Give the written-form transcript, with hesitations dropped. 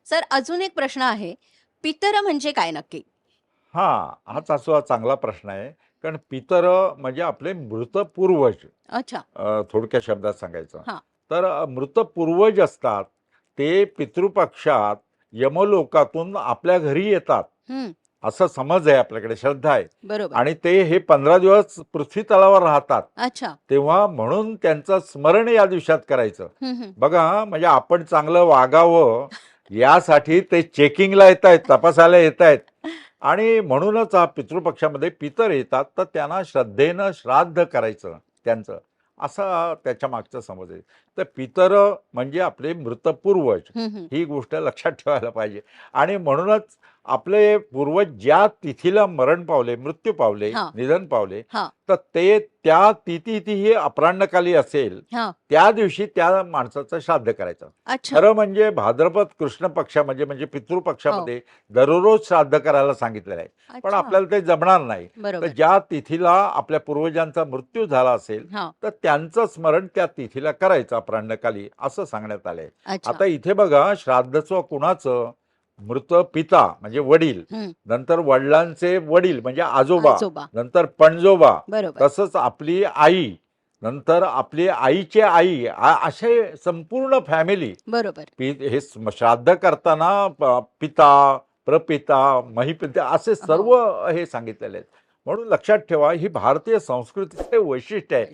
Sir अजून एक प्रश्न आहे. पितर म्हणजे काय नक्की? हां, हाच असा चांगला प्रश्न आहे. कारण पितर म्हणजे आपले मृत पूर्वज. अच्छा. थोडक्या शब्दात सांगायचं. हां. तर मृत पूर्वज असतात. ते पितृपक्षात यमलोकातून आपल्या घरी येतात. हं. असा समज आहे आपल्याकडे, श्रद्धा आहे. बरोबर. आणि ते हे 15 दिवस पृथ्वी तलावर राहतात. अच्छा. तेव्हा म्हणून त्यांचं स्मरण या दिवसात करायचं. हं, हं. बघा हां, म्हणजे आपण चांगलं वागावं यासाठी ते चेकिंगला येतायत, तपासायला येतायत. आणि म्हणूनच हा पितृपक्षामध्ये पितर येतात, तर त्यांना श्रद्धेनं श्राद्ध करायचं त्यांचं, असा त्याच्या मागचा समज आहे. तर पितर म्हणजे आपले मृत पूर्वज, हं, हं. ही गोष्ट लक्षात ठेवायला पाहिजे. आणि म्हणूनच आपले पूर्वज ज्या तिथीला मरण पावले, मृत्यू पावले, हां. निधन पावले, हां. तर ते त्या तिथी ती ही अपराह्नकाली असेल, हां. त्या दिवशी त्या माणसाचं श्राद्ध करायचं. अच्छा. खरं म्हणजे भाद्रपद कृष्ण पक्षामध्ये म्हणजे हो. पितृपक्षामध्ये दररोज श्राद्ध करायला सांगितलेलं आहे. पण अच्छा. आपल्याला ते जमणार नाही. तर बरोबर. ज्या तिथीला आपल्या पूर्वजांचा मृत्यू झाला असेल, हां. तर त्यांचं स्मरण त्या तिथीला करायचं अपराह्नकाली, असं सांगण्यात आलंय. अच्छा. आता इथे बघा, श्राद्धचं कुणाचं? मृत पिता म्हणजे वडील, हं. नंतर वडिलांचे वडील म्हणजे आजोबा, आजोबा. नंतर पणजोबा, बरोबर. तसंच आपली आई, नंतर आपली आईची आई, असे संपूर्ण फॅमिली बरोबर. हे श्राद्ध करताना पिता, प्रपिता, महिपिता असे हो. सर्व हे सांगितलेले आहेत. म्हणून लक्षात ठेवा, ही भारतीय संस्कृतीचे वैशिष्ट्य आहे.